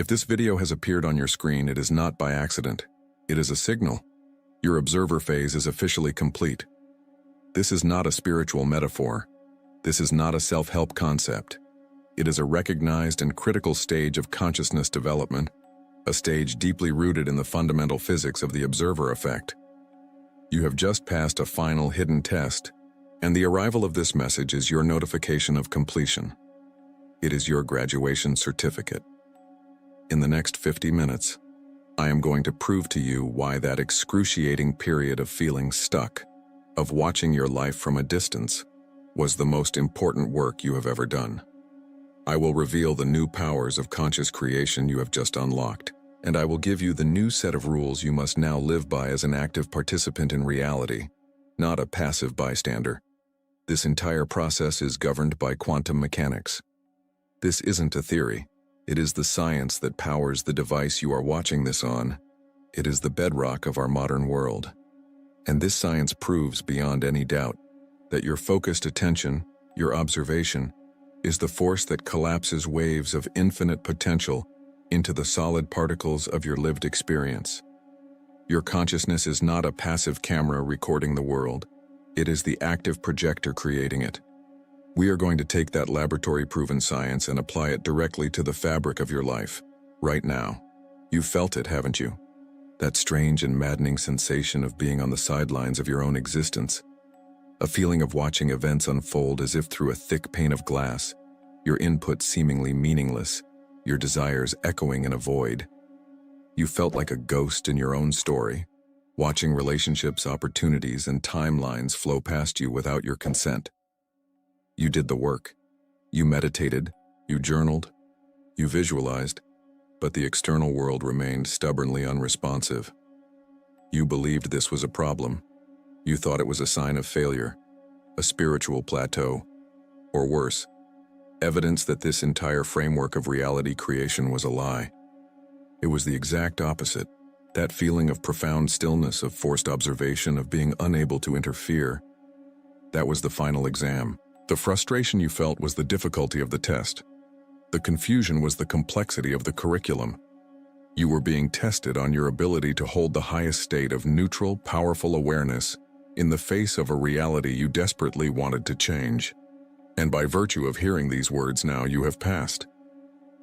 If this video has appeared on your screen, it is not by accident. It is a signal. Your observer phase is officially complete. This is not a spiritual metaphor. This is not a self-help concept. It is a recognized and critical stage of consciousness development, a stage deeply rooted in the fundamental physics of the observer effect. You have just passed a final hidden test, and the arrival of this message is your notification of completion. It is your graduation certificate. In the next 50 minutes, I am going to prove to you why that excruciating period of feeling stuck, of watching your life from a distance, was the most important work you have ever done. I will reveal the new powers of conscious creation you have just unlocked, and I will give you the new set of rules you must now live by as an active participant in reality, not a passive bystander. This entire process is governed by quantum mechanics. This isn't a theory. It is the science that powers the device you are watching this on. It is the bedrock of our modern world. And this science proves beyond any doubt that your focused attention, your observation, is the force that collapses waves of infinite potential into the solid particles of your lived experience. Your consciousness is not a passive camera recording the world. It is the active projector creating it. We are going to take that laboratory-proven science and apply it directly to the fabric of your life, right now. You've felt it, haven't you? That strange and maddening sensation of being on the sidelines of your own existence. A feeling of watching events unfold as if through a thick pane of glass, your input seemingly meaningless, your desires echoing in a void. You felt like a ghost in your own story, watching relationships, opportunities, and timelines flow past you without your consent. You did the work. You meditated, you journaled, you visualized, but the external world remained stubbornly unresponsive. You believed this was a problem. You thought it was a sign of failure, a spiritual plateau, or worse, evidence that this entire framework of reality creation was a lie. It was the exact opposite, that feeling of profound stillness, of forced observation, of being unable to interfere. That was the final exam. The frustration you felt was the difficulty of the test. The confusion was the complexity of the curriculum. You were being tested on your ability to hold the highest state of neutral, powerful awareness in the face of a reality you desperately wanted to change. And by virtue of hearing these words now, you have passed.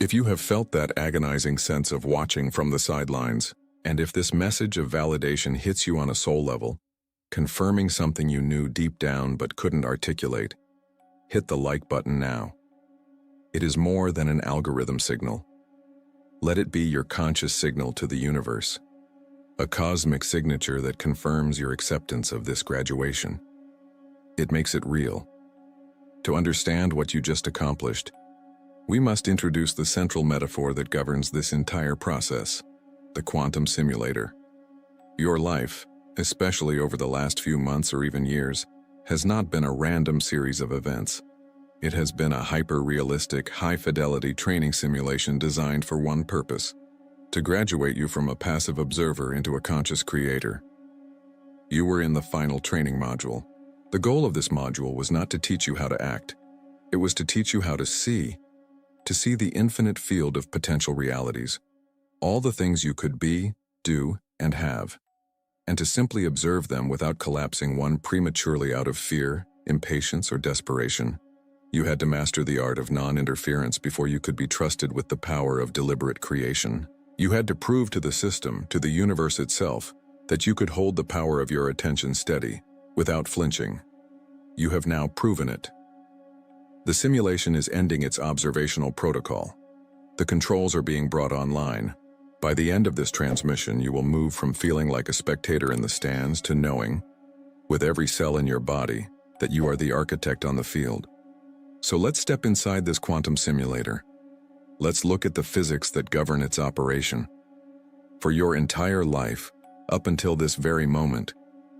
If you have felt that agonizing sense of watching from the sidelines, and if this message of validation hits you on a soul level, confirming something you knew deep down but couldn't articulate, hit the like button now. It is more than an algorithm signal. Let it be your conscious signal to the universe, a cosmic signature that confirms your acceptance of this graduation. It makes it real. To understand what you just accomplished, we must introduce the central metaphor that governs this entire process, the quantum simulator. Your life, especially over the last few months or even years, has not been a random series of events. It has been a hyper-realistic, high-fidelity training simulation designed for one purpose: to graduate you from a passive observer into a conscious creator. You were in the final training module. The goal of this module was not to teach you how to act. It was to teach you how to see the infinite field of potential realities, all the things you could be, do, and have, and to simply observe them without collapsing one prematurely out of fear, impatience, or desperation. You had to master the art of non-interference before you could be trusted with the power of deliberate creation. You had to prove to the system, to the universe itself, that you could hold the power of your attention steady, without flinching. You have now proven it. The simulation is ending its observational protocol. The controls are being brought online. By the end of this transmission, you will move from feeling like a spectator in the stands to knowing, with every cell in your body, that you are the architect on the field. So let's step inside this quantum simulator. Let's look at the physics that govern its operation. For your entire life, up until this very moment,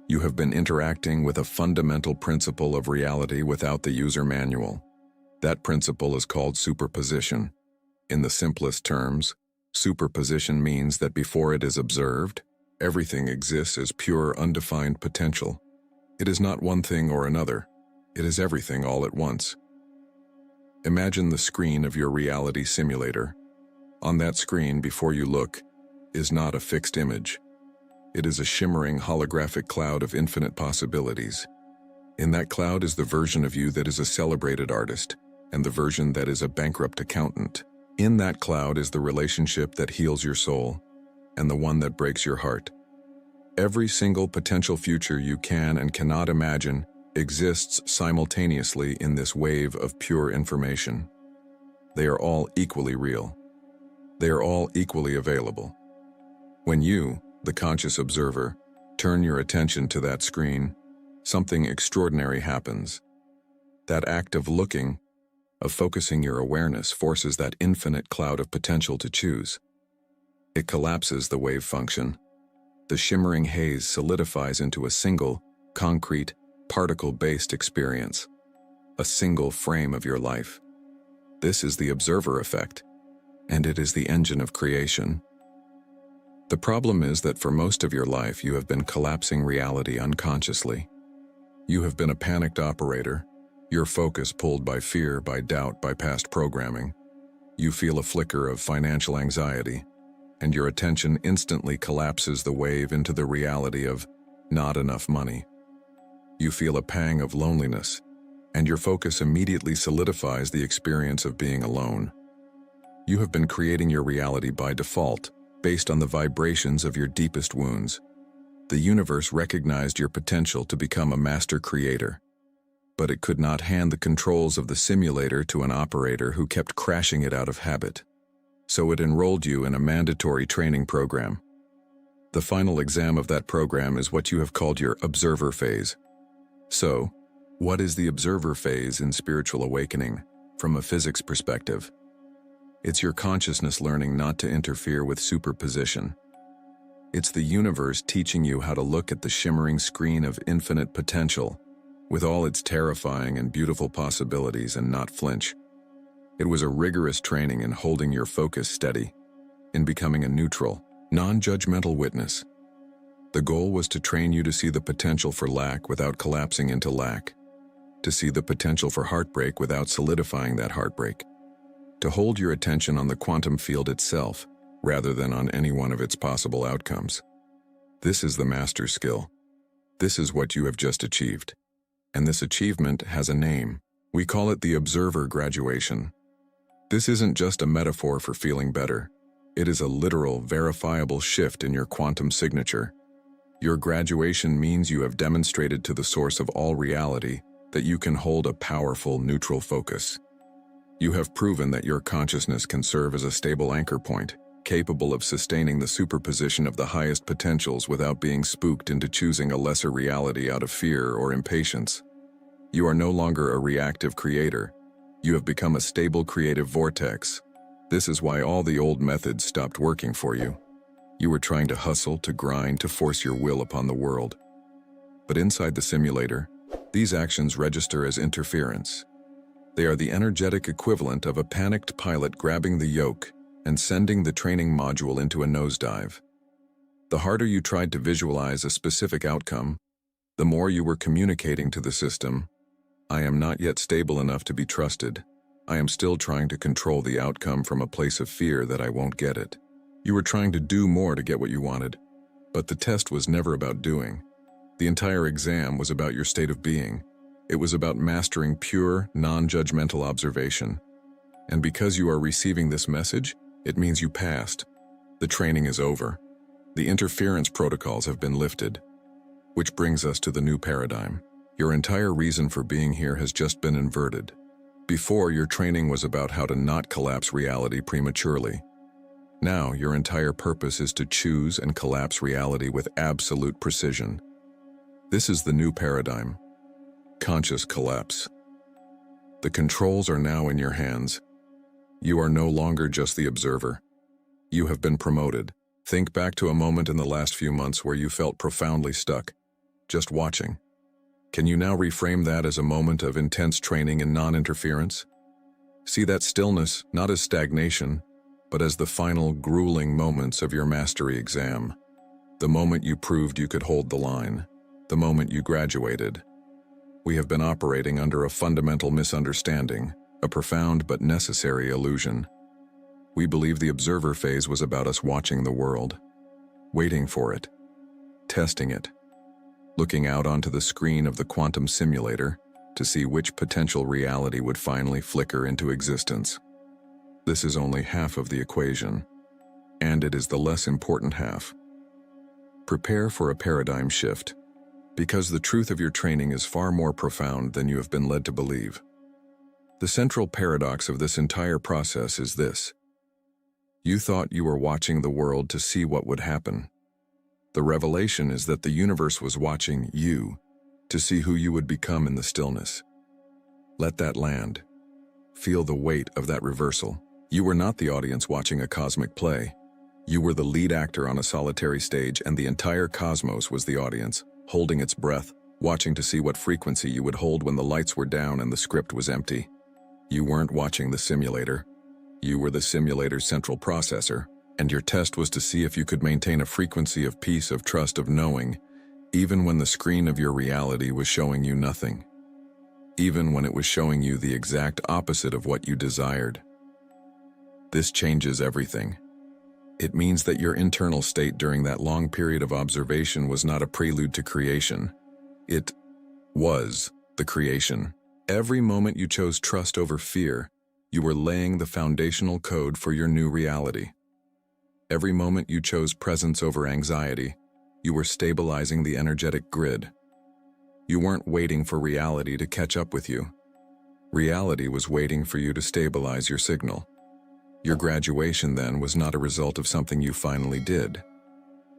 you have been interacting with a fundamental principle of reality without the user manual. That principle is called superposition. In the simplest terms, superposition means that before it is observed, everything exists as pure, undefined potential. It is not one thing or another. It is everything all at once. Imagine the screen of your reality simulator. On that screen, before you look, is not a fixed image. It is a shimmering holographic cloud of infinite possibilities. In that cloud is the version of you that is a celebrated artist, and the version that is a bankrupt accountant. In that cloud is the relationship that heals your soul, and the one that breaks your heart. Every single potential future you can and cannot imagine exists simultaneously in this wave of pure information. They are all equally real. They are all equally available. When you, the conscious observer, turn your attention to that screen, something extraordinary happens. That act of looking, of focusing your awareness, forces that infinite cloud of potential to choose. It collapses the wave function. The shimmering haze solidifies into a single, concrete, particle-based experience, a single frame of your life. This is the observer effect, and it is the engine of creation. The problem is that for most of your life you have been collapsing reality unconsciously. You have been a panicked operator, your focus pulled by fear, by doubt, by past programming. You feel a flicker of financial anxiety, and your attention instantly collapses the wave into the reality of not enough money. You feel a pang of loneliness, and your focus immediately solidifies the experience of being alone. You have been creating your reality by default, based on the vibrations of your deepest wounds. The universe recognized your potential to become a master creator, but it could not hand the controls of the simulator to an operator who kept crashing it out of habit. So it enrolled you in a mandatory training program. The final exam of that program is what you have called your observer phase. So, what is the observer phase in spiritual awakening, from a physics perspective? It's your consciousness learning not to interfere with superposition. It's the universe teaching you how to look at the shimmering screen of infinite potential, with all its terrifying and beautiful possibilities, and not flinch. It was a rigorous training in holding your focus steady, in becoming a neutral, non-judgmental witness. The goal was to train you to see the potential for lack without collapsing into lack, to see the potential for heartbreak without solidifying that heartbreak, to hold your attention on the quantum field itself rather than on any one of its possible outcomes. This is the master skill. This is what you have just achieved. And this achievement has a name. We call it the observer graduation. This isn't just a metaphor for feeling better. It is a literal, verifiable shift in your quantum signature. Your graduation means you have demonstrated to the source of all reality that you can hold a powerful, neutral focus. You have proven that your consciousness can serve as a stable anchor point, capable of sustaining the superposition of the highest potentials without being spooked into choosing a lesser reality out of fear or impatience. You are no longer a reactive creator. You have become a stable creative vortex. This is why all the old methods stopped working for you. You were trying to hustle, to grind, to force your will upon the world. But inside the simulator, these actions register as interference. They are the energetic equivalent of a panicked pilot grabbing the yoke and sending the training module into a nosedive. The harder you tried to visualize a specific outcome, the more you were communicating to the system, I am not yet stable enough to be trusted. I am still trying to control the outcome from a place of fear that I won't get it. You were trying to do more to get what you wanted, but the test was never about doing. The entire exam was about your state of being. It was about mastering pure, non-judgmental observation. And because you are receiving this message, it means you passed. The training is over. The interference protocols have been lifted. Which brings us to the new paradigm. Your entire reason for being here has just been inverted. Before, your training was about how to not collapse reality prematurely. Now, your entire purpose is to choose and collapse reality with absolute precision. This is the new paradigm. Conscious collapse. The controls are now in your hands. You are no longer just the observer. You have been promoted. Think back to a moment in the last few months where you felt profoundly stuck, just watching. Can you now reframe that as a moment of intense training in non-interference? See that stillness not as stagnation, but as the final grueling moments of your mastery exam. The moment you proved you could hold the line. The moment you graduated. We have been operating under a fundamental misunderstanding, a profound but necessary illusion. We believe the observer phase was about us watching the world, waiting for it, testing it, looking out onto the screen of the quantum simulator to see which potential reality would finally flicker into existence. This is only half of the equation, and it is the less important half. Prepare for a paradigm shift, because the truth of your training is far more profound than you have been led to believe. The central paradox of this entire process is this: you thought you were watching the world to see what would happen. The revelation is that the universe was watching you to see who you would become in the stillness. Let that land. Feel the weight of that reversal. You were not the audience watching a cosmic play. You were the lead actor on a solitary stage, and the entire cosmos was the audience, holding its breath, watching to see what frequency you would hold when the lights were down and the script was empty. You weren't watching the simulator. You were the simulator's central processor, and your test was to see if you could maintain a frequency of peace, of trust, of knowing, even when the screen of your reality was showing you nothing. Even when it was showing you the exact opposite of what you desired. This changes everything. It means that your internal state during that long period of observation was not a prelude to creation. It was the creation. Every moment you chose trust over fear, you were laying the foundational code for your new reality. Every moment you chose presence over anxiety, you were stabilizing the energetic grid. You weren't waiting for reality to catch up with you. Reality was waiting for you to stabilize your signal. Your graduation then was not a result of something you finally did.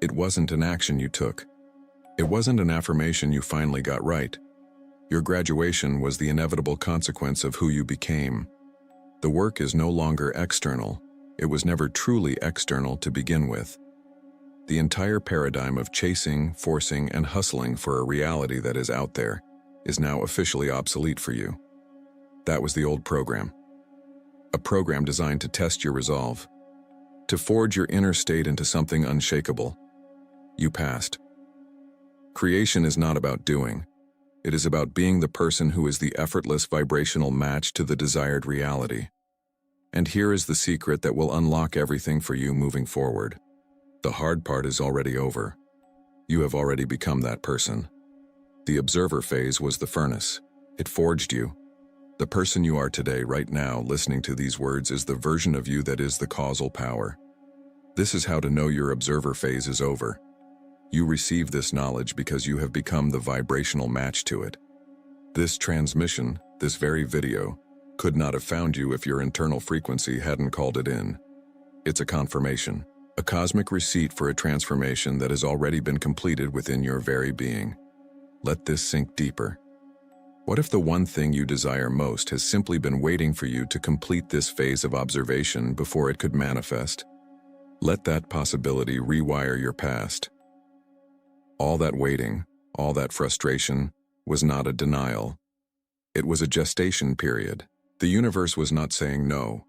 It wasn't an action you took. It wasn't an affirmation you finally got right. Your graduation was the inevitable consequence of who you became. The work is no longer external. It was never truly external to begin with. The entire paradigm of chasing, forcing, and hustling for a reality that is out there is now officially obsolete for you. That was the old program. A program designed to test your resolve, to forge your inner state into something unshakable. You passed. Creation is not about doing. It is about being the person who is the effortless vibrational match to the desired reality. And here is the secret that will unlock everything for you moving forward. The hard part is already over. You have already become that person. The observer phase was the furnace. It forged you. The person you are today, right now, listening to these words, is the version of you that is the causal power. This is how to know your observer phase is over. You receive this knowledge because you have become the vibrational match to it. This transmission, this very video, could not have found you if your internal frequency hadn't called it in. It's a confirmation, a cosmic receipt for a transformation that has already been completed within your very being. Let this sink deeper. What if the one thing you desire most has simply been waiting for you to complete this phase of observation before it could manifest? Let that possibility rewire your past. All that waiting, all that frustration, was not a denial. It was a gestation period. The universe was not saying no.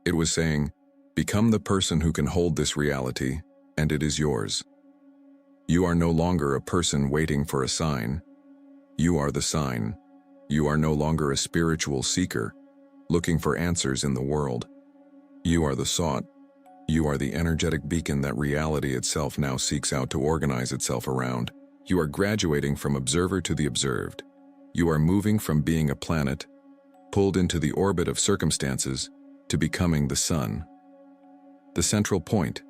It was saying, become the person who can hold this reality, and it is yours. You are no longer a person waiting for a sign. You are the sign. You are no longer a spiritual seeker, looking for answers in the world. You are the sought. You are the energetic beacon that reality itself now seeks out to organize itself around. You are graduating from observer to the observed. You are moving from being a planet, pulled into the orbit of circumstances, to becoming the sun. The central point,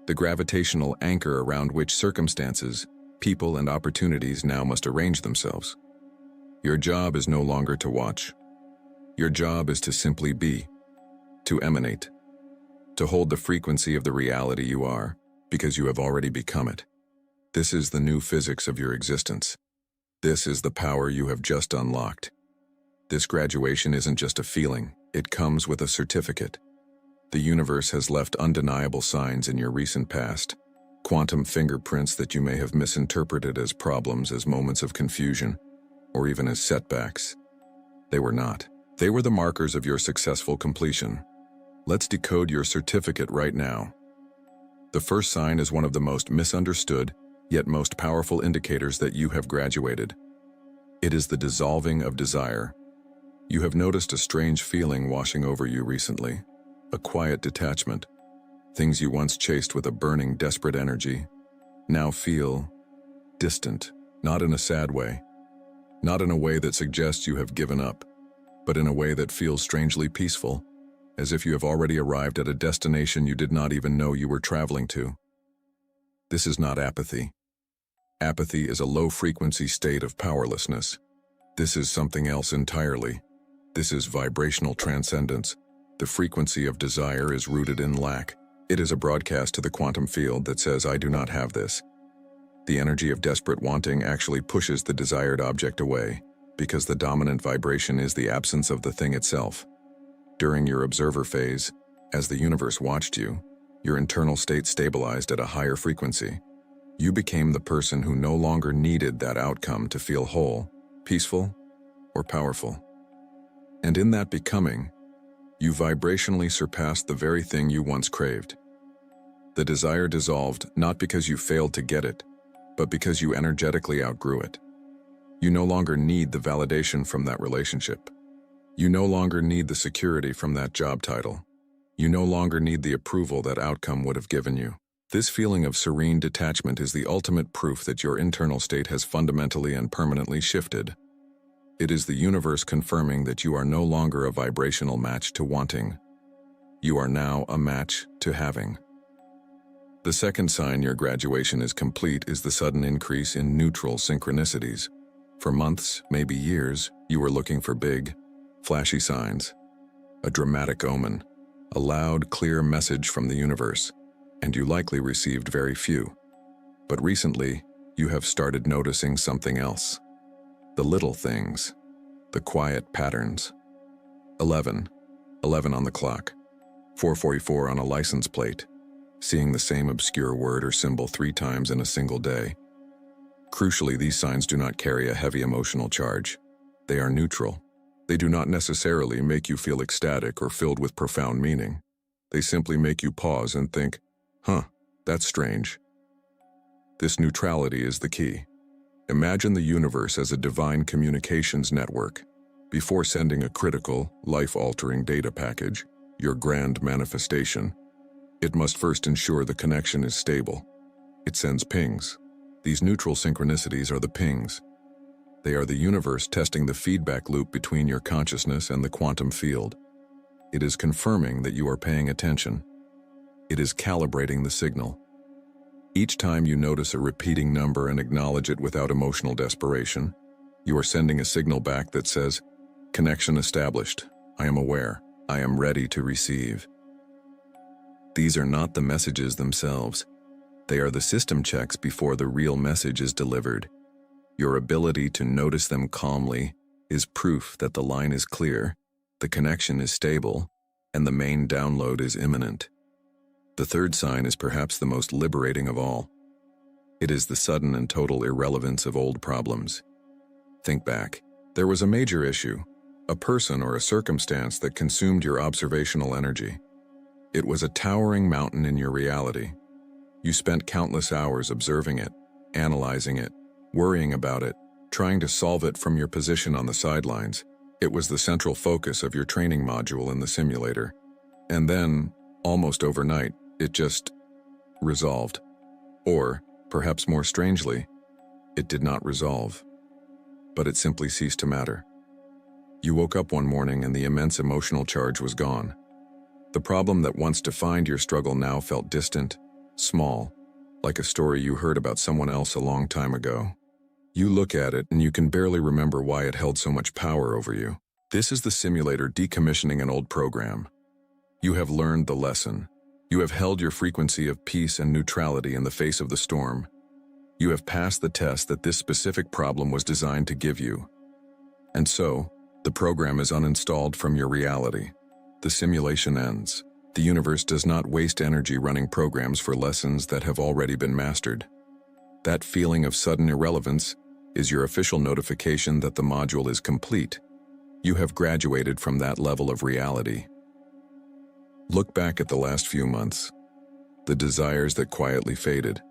the gravitational anchor around which circumstances, people, and opportunities now must arrange themselves. Your job is no longer to watch. Your job is to simply be, to emanate, to hold the frequency of the reality you are, because you have already become it. This is the new physics of your existence. This is the power you have just unlocked. This graduation isn't just a feeling, it comes with a certificate. The universe has left undeniable signs in your recent past, quantum fingerprints that you may have misinterpreted as problems, as moments of confusion, or even as setbacks. They were not. They were the markers of your successful completion. Let's decode your certificate right now. The first sign is one of the most misunderstood, yet most powerful indicators that you have graduated. It is the dissolving of desire. You have noticed a strange feeling washing over you recently. a quiet detachment. Things you once chased with a burning, desperate energy now feel distant, not in a sad way, not in a way that suggests you have given up, but in a way that feels strangely peaceful, as if you have already arrived at a destination you did not even know you were traveling to. This is not apathy. Apathy is a low-frequency state of powerlessness. This is something else entirely. This is vibrational transcendence. The frequency of desire is rooted in lack. It is a broadcast to the quantum field that says, I do not have this. The energy of desperate wanting actually pushes the desired object away, because the dominant vibration is the absence of the thing itself. During your observer phase, as the universe watched you, your internal state stabilized at a higher frequency. You became the person who no longer needed that outcome to feel whole, peaceful, or powerful. And in that becoming, you vibrationally surpassed the very thing you once craved. The desire dissolved not because you failed to get it, but because you energetically outgrew it. You no longer need the validation from that relationship. You no longer need the security from that job title. You no longer need the approval that outcome would have given you. This feeling of serene detachment is the ultimate proof that your internal state has fundamentally and permanently shifted. It is the universe confirming that you are no longer a vibrational match to wanting. You are now a match to having. The second sign your graduation is complete is the sudden increase in neutral synchronicities. For months, maybe years, you were looking for big, flashy signs, a dramatic omen, a loud, clear message from the universe, and you likely received very few. But recently, you have started noticing something else. The little things, the quiet patterns. 11 on the clock, 4:44 on a license plate, seeing the same obscure word or symbol 3 times in a single day. Crucially, these signs do not carry a heavy emotional charge. They are neutral. They do not necessarily make you feel ecstatic or filled with profound meaning. They simply make you pause and think, that's strange. This neutrality is the key. Imagine the universe as a divine communications network. Before sending a critical, life-altering data package, your grand manifestation, it must first ensure the connection is stable. It sends pings. These neutral synchronicities are the pings. They are the universe testing the feedback loop between your consciousness and the quantum field. It is confirming that you are paying attention. It is calibrating the signal. Each time you notice a repeating number and acknowledge it without emotional desperation, you are sending a signal back that says, connection established. I am aware. I am ready to receive. These are not the messages themselves. They are the system checks before the real message is delivered. Your ability to notice them calmly is proof that the line is clear, the connection is stable, and the main download is imminent. The third sign is perhaps the most liberating of all. It is the sudden and total irrelevance of old problems. Think back. There was a major issue, a person or a circumstance that consumed your observational energy. It was a towering mountain in your reality. You spent countless hours observing it, analyzing it, worrying about it, trying to solve it from your position on the sidelines. It was the central focus of your training module in the simulator. And then, almost overnight, it just resolved. Or, perhaps more strangely, it did not resolve. But it simply ceased to matter. You woke up one morning and the immense emotional charge was gone. The problem that once defined your struggle now felt distant, small, like a story you heard about someone else a long time ago. You look at it and you can barely remember why it held so much power over you. This is the simulator decommissioning an old program. You have learned the lesson. You have held your frequency of peace and neutrality in the face of the storm. You have passed the test that this specific problem was designed to give you. And so, the program is uninstalled from your reality. The simulation ends. The universe does not waste energy running programs for lessons that have already been mastered. That feeling of sudden irrelevance is your official notification that the module is complete. You have graduated from that level of reality. Look back at the last few months. The desires that quietly faded,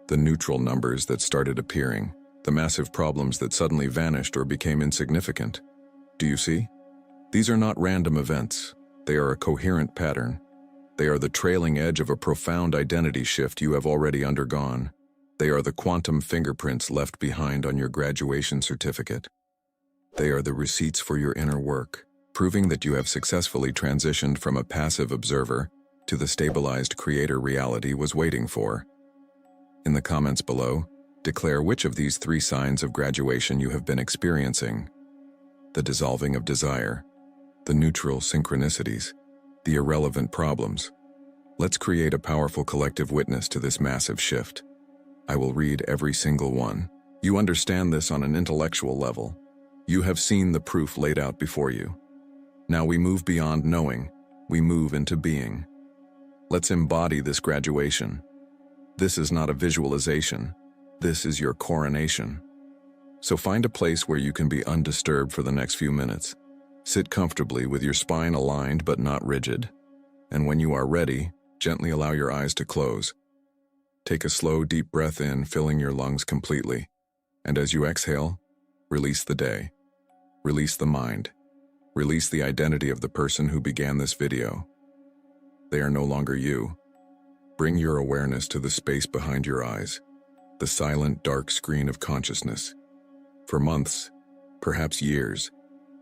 the neutral numbers that started appearing, the massive problems that suddenly vanished or became insignificant. Do you see? These are not random events. They are a coherent pattern, They are the trailing edge of a profound identity shift you have already undergone. They are the quantum fingerprints left behind on your graduation certificate. They are the receipts for your inner work, proving that you have successfully transitioned from a passive observer to the stabilized creator reality was waiting for. In the comments below, declare which of these 3 signs of graduation you have been experiencing: the dissolving of desire, the neutral synchronicities, the irrelevant problems. Let's create a powerful collective witness to this massive shift. I will read every single one. You understand this on an intellectual level. You have seen the proof laid out before you. Now we move beyond knowing, we move into being. Let's embody this graduation. This is not a visualization. This is your coronation. So find a place where you can be undisturbed for the next few minutes. Sit comfortably with your spine aligned but not rigid. And when you are ready, gently allow your eyes to close. Take a slow, deep breath in, filling your lungs completely. And as you exhale, release the day. Release the mind. Release the identity of the person who began this video. They are no longer you. Bring your awareness to the space behind your eyes, the silent, dark screen of consciousness. For months, perhaps years,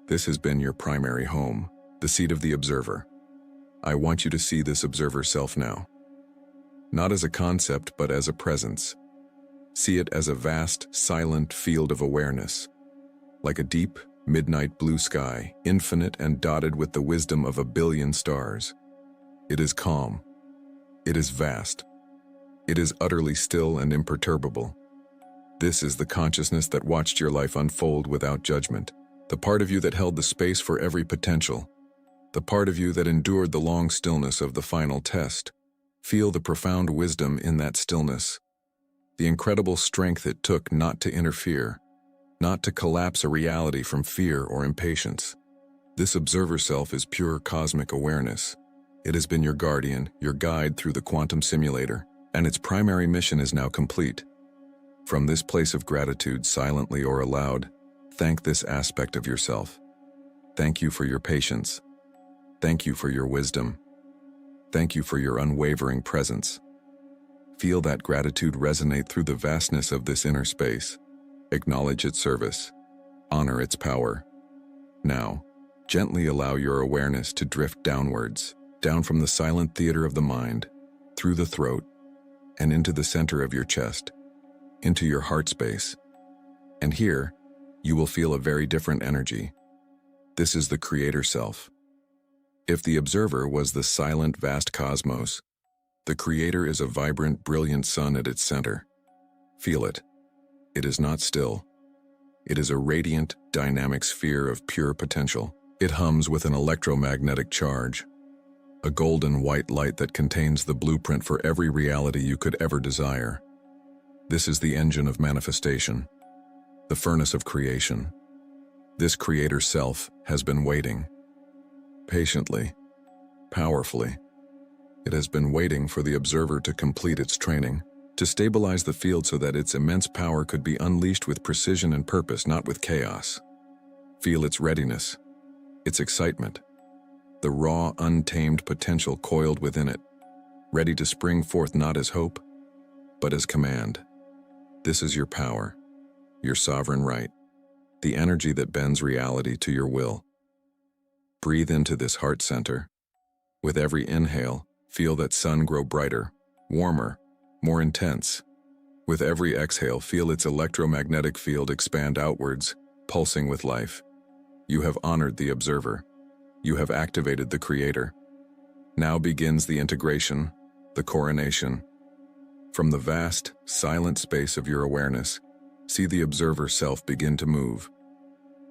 this has been your primary home, the seat of the observer. I want you to see this observer self now. Not as a concept, but as a presence. See it as a vast, silent field of awareness, like a deep, midnight blue sky, infinite and dotted with the wisdom of 1 billion stars. It is calm. It is vast. It is utterly still and imperturbable. This is the consciousness that watched your life unfold without judgment, the part of you that held the space for every potential, the part of you that endured the long stillness of the final test. Feel the profound wisdom in that stillness, the incredible strength it took not to interfere, not to collapse a reality from fear or impatience. This observer self is pure cosmic awareness. It has been your guardian, your guide through the quantum simulator, and its primary mission is now complete. From this place of gratitude, silently or aloud, thank this aspect of yourself. Thank you for your patience. Thank you for your wisdom. Thank you for your unwavering presence. Feel that gratitude resonate through the vastness of this inner space. Acknowledge its service. Honor its power. Now, gently allow your awareness to drift downwards, down from the silent theater of the mind, through the throat, and into the center of your chest, into your heart space. And here, you will feel a very different energy. This is the creator self. If the observer was the silent, vast cosmos, the creator is a vibrant, brilliant sun at its center. Feel it. It is not still. It is a radiant, dynamic sphere of pure potential. It hums with an electromagnetic charge, a golden white light that contains the blueprint for every reality you could ever desire. This is the engine of manifestation, the furnace of creation. This creator self has been waiting. Patiently, powerfully. It has been waiting for the observer to complete its training, to stabilize the field so that its immense power could be unleashed with precision and purpose, not with chaos. Feel its readiness, its excitement, the raw, untamed potential coiled within it, ready to spring forth not as hope, but as command. This is your power, your sovereign right, the energy that bends reality to your will. Breathe into this heart center. With every inhale, feel that sun grow brighter, warmer, more intense. With every exhale, feel its electromagnetic field expand outwards, pulsing with life. You have honored the observer. You have activated the creator. Now begins the integration, the coronation. From the vast, silent space of your awareness, see the observer self begin to move.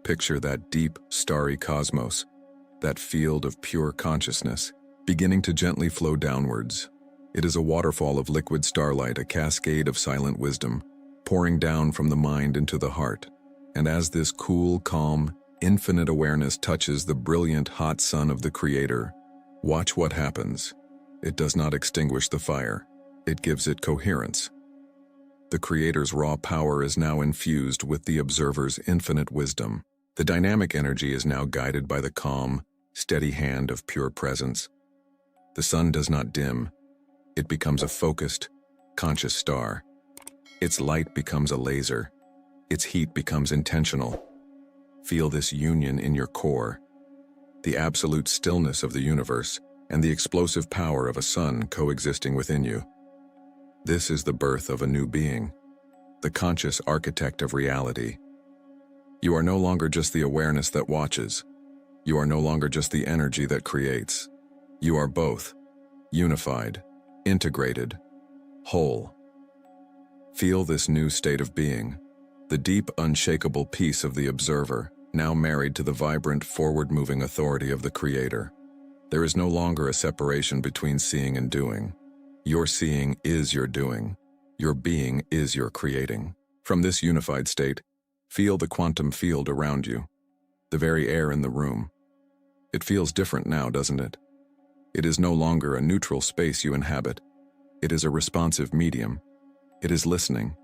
Picture that deep, starry cosmos, that field of pure consciousness, beginning to gently flow downwards. It is a waterfall of liquid starlight, a cascade of silent wisdom, pouring down from the mind into the heart. And as this cool, calm, infinite awareness touches the brilliant, hot sun of the Creator, watch what happens. It does not extinguish the fire. It gives it coherence. The Creator's raw power is now infused with the observer's infinite wisdom. The dynamic energy is now guided by the calm, steady hand of pure presence. The sun does not dim. It becomes a focused, conscious star. Its light becomes a laser. Its heat becomes intentional. Feel this union in your core, the absolute stillness of the universe and the explosive power of a sun coexisting within you. This is the birth of a new being, the conscious architect of reality. You are no longer just the awareness that watches. You are no longer just the energy that creates. You are both, unified, integrated, whole. Feel this new state of being, the deep, unshakable peace of the observer, now married to the vibrant, forward-moving authority of the Creator. There is no longer a separation between seeing and doing. Your seeing is your doing. Your being is your creating. From this unified state, feel the quantum field around you, the very air in the room. It feels different now, doesn't it? It is no longer a neutral space you inhabit. It is a responsive medium. It is listening.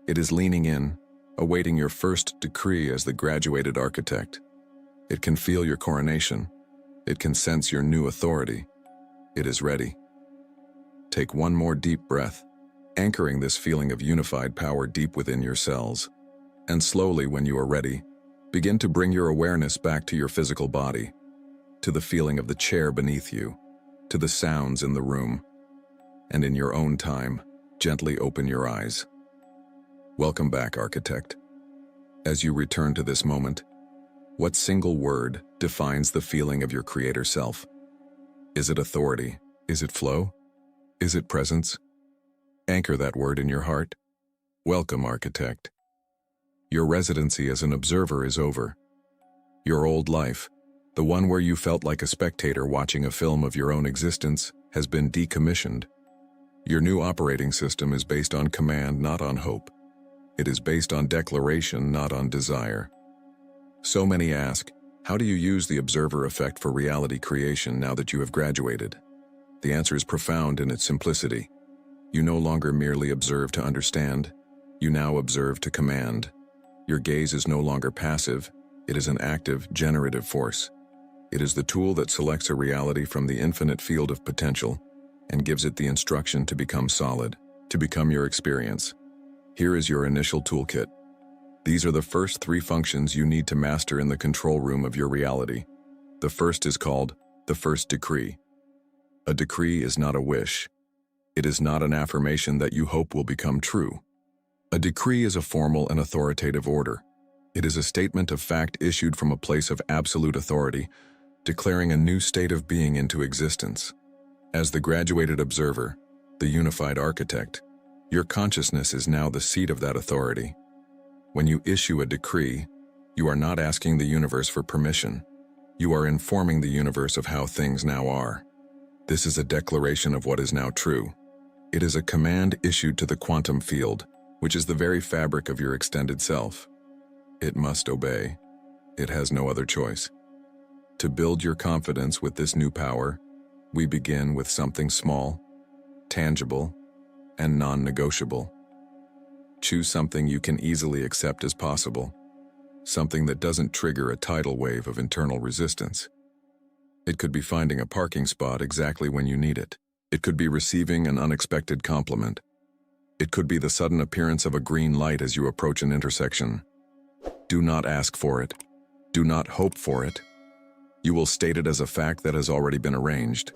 It is leaning in, awaiting your first decree as the graduated architect. It can feel your coronation. It can sense your new authority. It is ready. Take one more deep breath, anchoring this feeling of unified power deep within your cells. And slowly, when you are ready, begin to bring your awareness back to your physical body, to the feeling of the chair beneath you, to the sounds in the room. And in your own time, gently open your eyes. Welcome back, architect. As you return to this moment, what single word defines the feeling of your creator self? Is it authority? Is it flow? Is it presence? Anchor that word in your heart. Welcome, architect. Your residency as an observer is over. Your old life, the one where you felt like a spectator watching a film of your own existence, has been decommissioned. Your new operating system is based on command, not on hope. It is based on declaration, not on desire. So many ask, how do you use the observer effect for reality creation now that you have graduated? The answer is profound in its simplicity. You no longer merely observe to understand. You now observe to command. Your gaze is no longer passive. It is an active, generative force. It is the tool that selects a reality from the infinite field of potential and gives it the instruction to become solid, to become your experience. Here is your initial toolkit. These are the first 3 functions you need to master in the control room of your reality. The first is called the first decree. A decree is not a wish. It is not an affirmation that you hope will become true. A decree is a formal and authoritative order. It is a statement of fact issued from a place of absolute authority, declaring a new state of being into existence. As the graduated observer, the unified architect, your consciousness is now the seat of that authority. When you issue a decree, you are not asking the universe for permission. You are informing the universe of how things now are. This is a declaration of what is now true. It is a command issued to the quantum field, which is the very fabric of your extended self. It must obey. It has no other choice. To build your confidence with this new power, we begin with something small, tangible, and non-negotiable. Choose something you can easily accept as possible, something that doesn't trigger a tidal wave of internal resistance. It could be finding a parking spot exactly when you need it. It could be receiving an unexpected compliment. It could be the sudden appearance of a green light as you approach an intersection. Do not ask for it. Do not hope for it. You will state it as a fact that has already been arranged.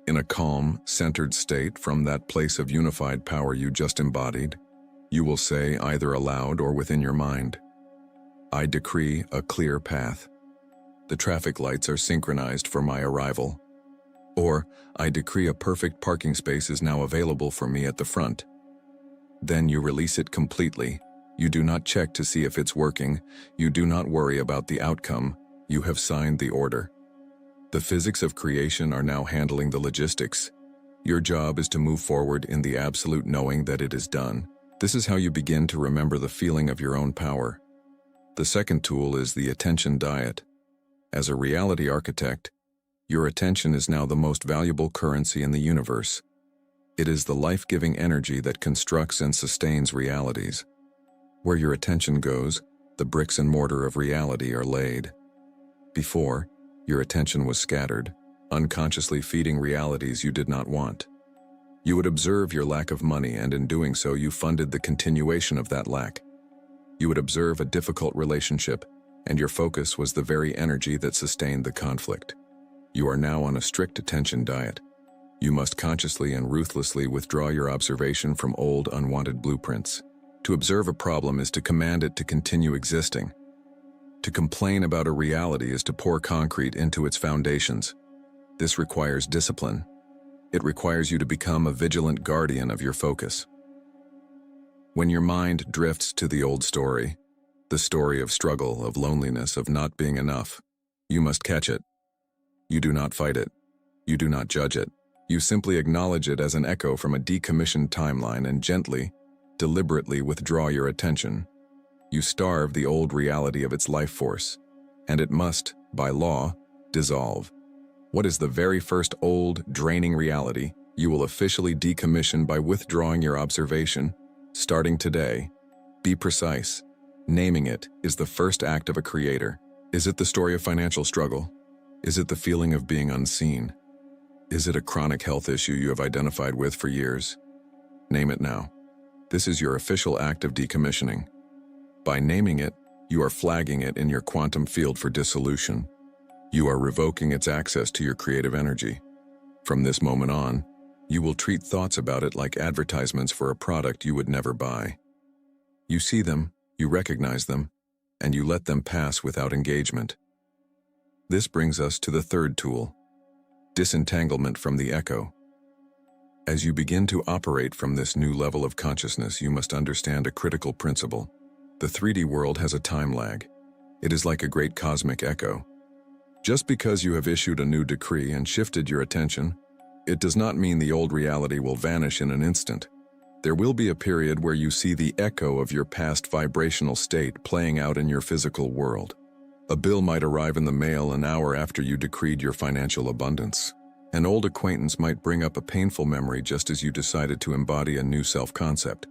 In a calm, centered state from that place of unified power you just embodied, you will say either aloud or within your mind, I decree a clear path. The traffic lights are synchronized for my arrival. Or, I decree a perfect parking space is now available for me at the front. Then you release it completely. You do not check to see if it's working. You do not worry about the outcome. You have signed the order. The physics of creation are now handling the logistics. Your job is to move forward in the absolute knowing that it is done. This is how you begin to remember the feeling of your own power. The second tool is the attention diet. As a reality architect, your attention is now the most valuable currency in the universe. It is the life-giving energy that constructs and sustains realities. Where your attention goes, the bricks and mortar of reality are laid. Before, your attention was scattered, unconsciously feeding realities you did not want. You would observe your lack of money, and in doing so, you funded the continuation of that lack. You would observe a difficult relationship, and your focus was the very energy that sustained the conflict. You are now on a strict attention diet. You must consciously and ruthlessly withdraw your observation from old, unwanted blueprints. To observe a problem is to command it to continue existing. To complain about a reality is to pour concrete into its foundations. This requires discipline. It requires you to become a vigilant guardian of your focus. When your mind drifts to the old story, the story of struggle, of loneliness, of not being enough, you must catch it. You do not fight it. You do not judge it. You simply acknowledge it as an echo from a decommissioned timeline and gently, deliberately withdraw your attention. You starve the old reality of its life force, and it must, by law, dissolve. What is the very first old, draining reality you will officially decommission by withdrawing your observation, starting today? Be precise. Naming it is the first act of a creator. Is it the story of financial struggle? Is it the feeling of being unseen? Is it a chronic health issue you have identified with for years? Name it now. This is your official act of decommissioning. By naming it, you are flagging it in your quantum field for dissolution. You are revoking its access to your creative energy. From this moment on, you will treat thoughts about it like advertisements for a product you would never buy. You see them, you recognize them, and you let them pass without engagement. This brings us to the third tool, disentanglement from the echo. As you begin to operate from this new level of consciousness, you must understand a critical principle. The 3D world has a time lag. It is like a great cosmic echo. Just because you have issued a new decree and shifted your attention, it does not mean the old reality will vanish in an instant. There will be a period where you see the echo of your past vibrational state playing out in your physical world. A bill might arrive in the mail an hour after you decreed your financial abundance. An old acquaintance might bring up a painful memory just as you decided to embody a new self-concept.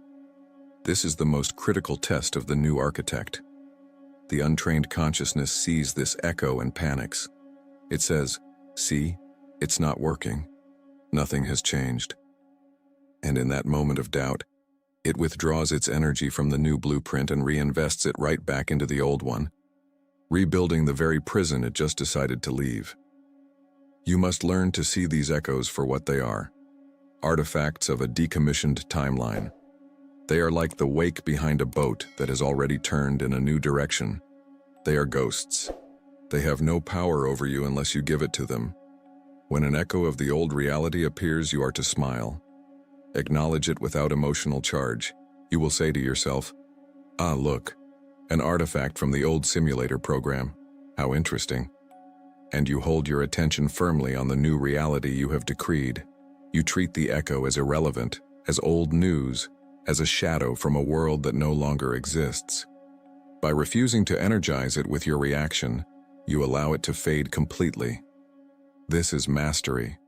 This is the most critical test of the new architect. The untrained consciousness sees this echo and panics. It says, "See, it's not working. Nothing has changed." And in that moment of doubt, it withdraws its energy from the new blueprint and reinvests it right back into the old one, rebuilding the very prison it just decided to leave. You must learn to see these echoes for what they are, artifacts of a decommissioned timeline. They are like the wake behind a boat that has already turned in a new direction. They are ghosts. They have no power over you unless you give it to them. When an echo of the old reality appears, you are to smile. Acknowledge it without emotional charge. You will say to yourself, "Ah, look, an artifact from the old simulator program. How interesting." And you hold your attention firmly on the new reality you have decreed. You treat the echo as irrelevant, as old news, as a shadow from a world that no longer exists. By refusing to energize it with your reaction, you allow it to fade completely. This is mastery.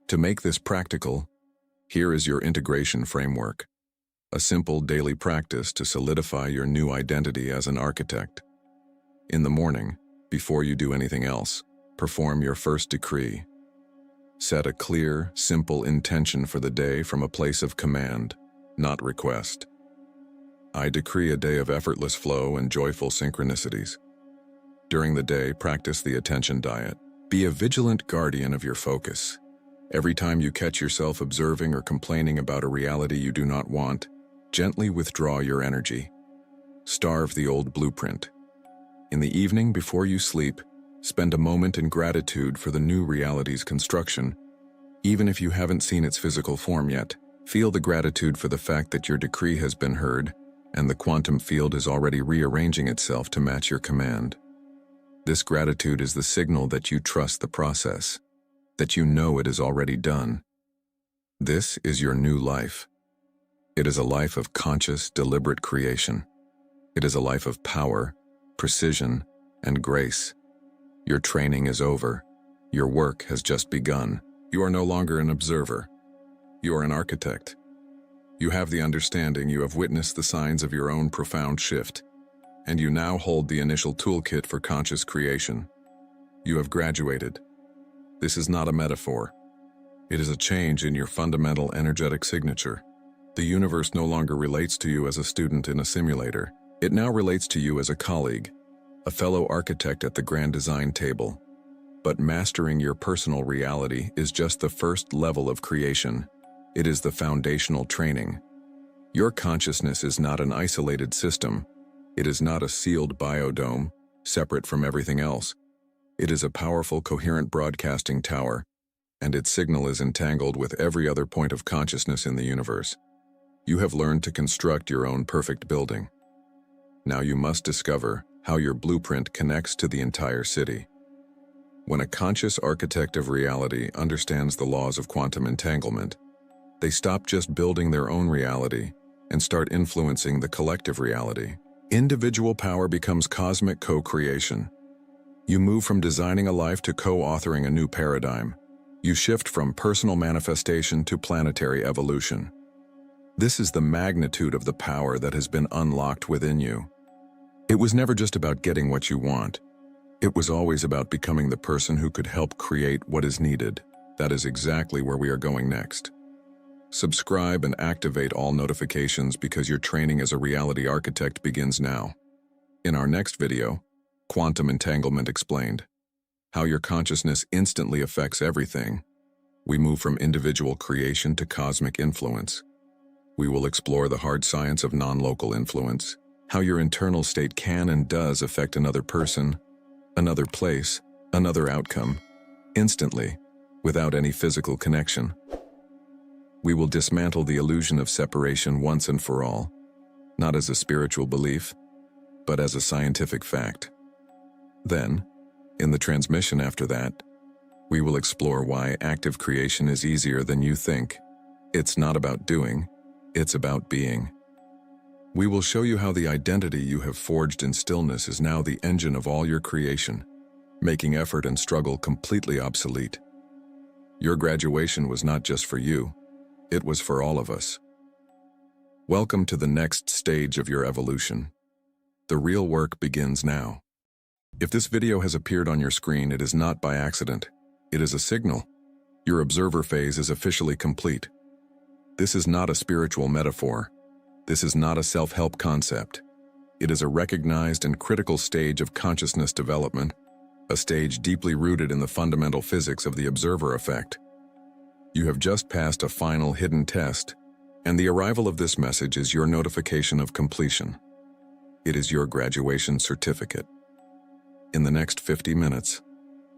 To make this practical, here is your integration framework, a simple daily practice to solidify your new identity as an architect. In the morning, before you do anything else, perform your first decree. Set a clear, simple intention for the day from a place of command, not request. I decree a day of effortless flow and joyful synchronicities. During the day, practice the attention diet. Be a vigilant guardian of your focus. Every time you catch yourself observing or complaining about a reality you do not want, gently withdraw your energy. Starve the old blueprint. In the evening before you sleep, spend a moment in gratitude for the new reality's construction. Even if you haven't seen its physical form yet, feel the gratitude for the fact that your decree has been heard and the quantum field is already rearranging itself to match your command. This gratitude is the signal that you trust the process, that you know it is already done. This is your new life. It is a life of conscious, deliberate creation. It is a life of power, precision, and grace. Your training is over. Your work has just begun. You are no longer an observer. You are an architect. You have the understanding, you have witnessed the signs of your own profound shift, and you now hold the initial toolkit for conscious creation. You have graduated. This is not a metaphor. It is a change in your fundamental energetic signature. The universe no longer relates to you as a student in a simulator. It now relates to you as a colleague, a fellow architect at the grand design table. But mastering your personal reality is just the first level of creation. It is the foundational training. Your consciousness is not an isolated system. It is not a sealed biodome, separate from everything else. It is a powerful, coherent broadcasting tower, and its signal is entangled with every other point of consciousness in the universe. You have learned to construct your own perfect building. Now you must discover how your blueprint connects to the entire city. When a conscious architect of reality understands the laws of quantum entanglement, they stop just building their own reality and start influencing the collective reality. Individual power becomes cosmic co-creation. You move from designing a life to co-authoring a new paradigm. You shift from personal manifestation to planetary evolution. This is the magnitude of the power that has been unlocked within you. It was never just about getting what you want. It was always about becoming the person who could help create what is needed. That is exactly where we are going next. Subscribe and activate all notifications because your training as a reality architect begins now. In our next video, Quantum Entanglement Explained. How your consciousness instantly affects everything. We move from individual creation to cosmic influence. We will explore the hard science of non-local influence, how your internal state can and does affect another person, another place, another outcome, instantly, without any physical connection. We will dismantle the illusion of separation once and for all, not as a spiritual belief, but as a scientific fact. Then, in the transmission after that, we will explore why active creation is easier than you think. It's not about doing, it's about being. We will show you how the identity you have forged in stillness is now the engine of all your creation, making effort and struggle completely obsolete. Your graduation was not just for you, it was for all of us. Welcome to the next stage of your evolution. The real work begins now. If this video has appeared on your screen, it is not by accident. It is a signal. Your observer phase is officially complete. This is not a spiritual metaphor. This is not a self-help concept. It is a recognized and critical stage of consciousness development, a stage deeply rooted in the fundamental physics of the observer effect. You have just passed a final hidden test, and the arrival of this message is your notification of completion. It is your graduation certificate. In the next 50 minutes,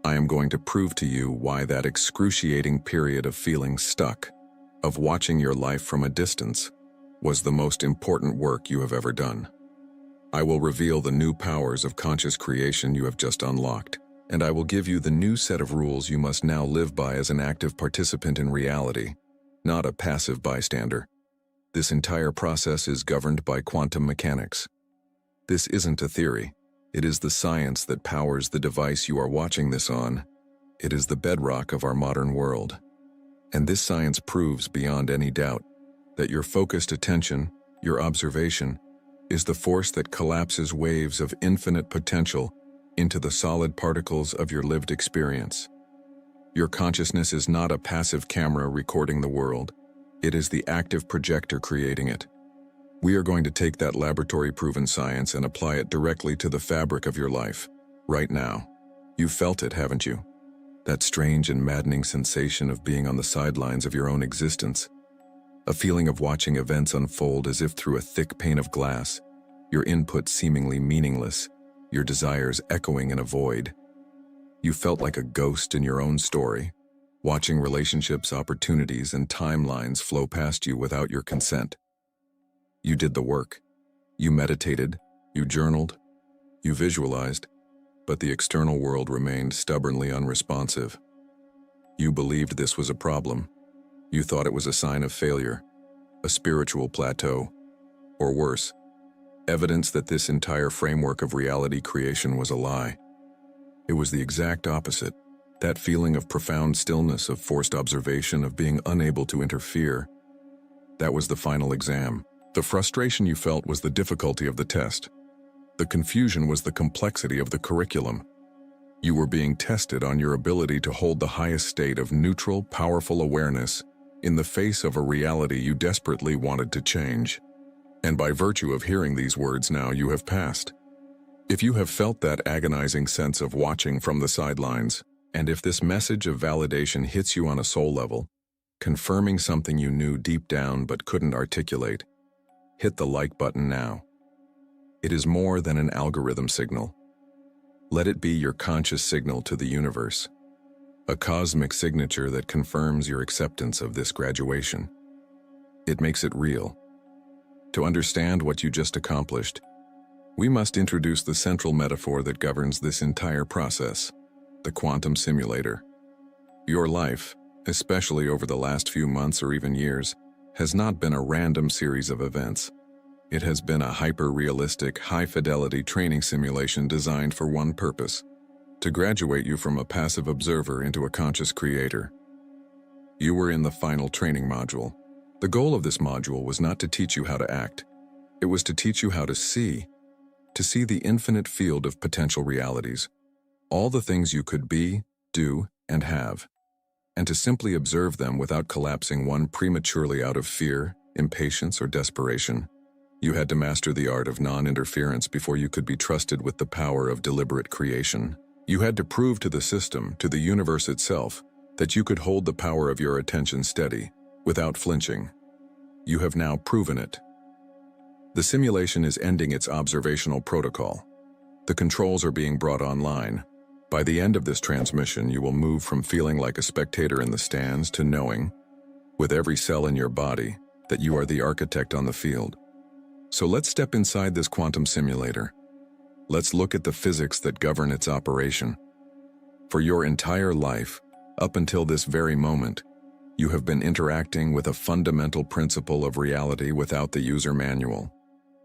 I am going to prove to you why that excruciating period of feeling stuck, of watching your life from a distance, was the most important work you have ever done. I will reveal the new powers of conscious creation you have just unlocked, and I will give you the new set of rules you must now live by as an active participant in reality, not a passive bystander. This entire process is governed by quantum mechanics. This isn't a theory. It is the science that powers the device you are watching this on. It is the bedrock of our modern world. And this science proves beyond any doubt that your focused attention, your observation, is the force that collapses waves of infinite potential into the solid particles of your lived experience. Your consciousness is not a passive camera recording the world. It is the active projector creating it. We are going to take that laboratory-proven science and apply it directly to the fabric of your life, right now. You've felt it, haven't you? That strange and maddening sensation of being on the sidelines of your own existence. A feeling of watching events unfold as if through a thick pane of glass, your input seemingly meaningless, your desires echoing in a void. You felt like a ghost in your own story, watching relationships, opportunities, and timelines flow past you without your consent. You did the work. You meditated, you journaled, you visualized, but the external world remained stubbornly unresponsive. You believed this was a problem. You thought it was a sign of failure, a spiritual plateau, or worse, evidence that this entire framework of reality creation was a lie. It was the exact opposite. That feeling of profound stillness, of forced observation, of being unable to interfere. That was the final exam. The frustration you felt was the difficulty of the test. The confusion was the complexity of the curriculum. You were being tested on your ability to hold the highest state of neutral, powerful awareness in the face of a reality you desperately wanted to change. And by virtue of hearing these words now, you have passed. If you have felt that agonizing sense of watching from the sidelines, and if this message of validation hits you on a soul level, confirming something you knew deep down but couldn't articulate, hit the like button now. It is more than an algorithm signal. Let it be your conscious signal to the universe, a cosmic signature that confirms your acceptance of this graduation. It makes it real. To understand what you just accomplished, we must introduce the central metaphor that governs this entire process, the quantum simulator. Your life, especially over the last few months or even years, has not been a random series of events. It has been a hyper-realistic, high-fidelity training simulation designed for one purpose: to graduate you from a passive observer into a conscious creator. You were in the final training module. The goal of this module was not to teach you how to act. It was to teach you how to see the infinite field of potential realities, all the things you could be, do, and have, and to simply observe them without collapsing one prematurely out of fear, impatience, or desperation. You had to master the art of non-interference before you could be trusted with the power of deliberate creation. You had to prove to the system, to the universe itself, that you could hold the power of your attention steady, without flinching. You have now proven it. The simulation is ending its observational protocol. The controls are being brought online. By the end of this transmission, you will move from feeling like a spectator in the stands to knowing, with every cell in your body, that you are the architect on the field. So let's step inside this quantum simulator. Let's look at the physics that govern its operation. For your entire life, up until this very moment, you have been interacting with a fundamental principle of reality without the user manual.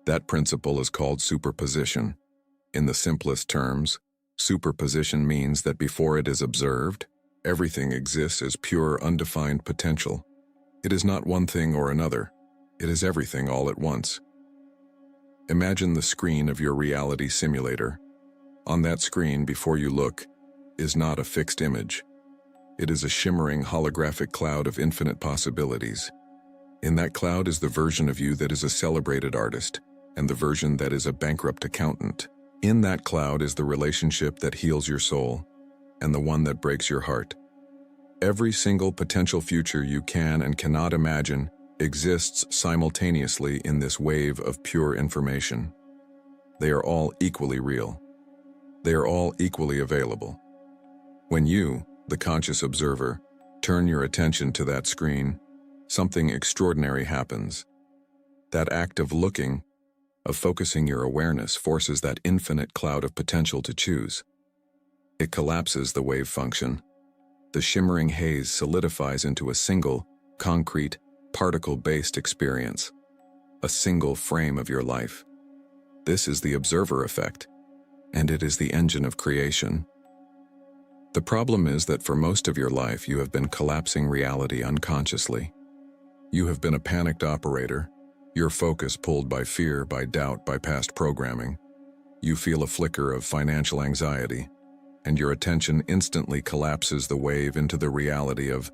That principle is called superposition. In the simplest terms, superposition means that before it is observed, everything exists as pure, undefined potential. It is not one thing or another. It is everything all at once. Imagine the screen of your reality simulator. On that screen, before you look, is not a fixed image. It is a shimmering holographic cloud of infinite possibilities. In that cloud is the version of you that is a celebrated artist, and the version that is a bankrupt accountant. In that cloud is the relationship that heals your soul, and the one that breaks your heart. Every single potential future you can and cannot imagine exists simultaneously in this wave of pure information. They are all equally real. They are all equally available. When you, the conscious observer, turn your attention to that screen, something extraordinary happens. That act of looking, of focusing your awareness, forces that infinite cloud of potential to choose. It collapses the wave function. The shimmering haze solidifies into a single, concrete, particle-based experience, a single frame of your life. This is the observer effect, and it is the engine of creation. The problem is that for most of your life you have been collapsing reality unconsciously. You have been a panicked operator, your focus pulled by fear, by doubt, by past programming. You feel a flicker of financial anxiety, and your attention instantly collapses the wave into the reality of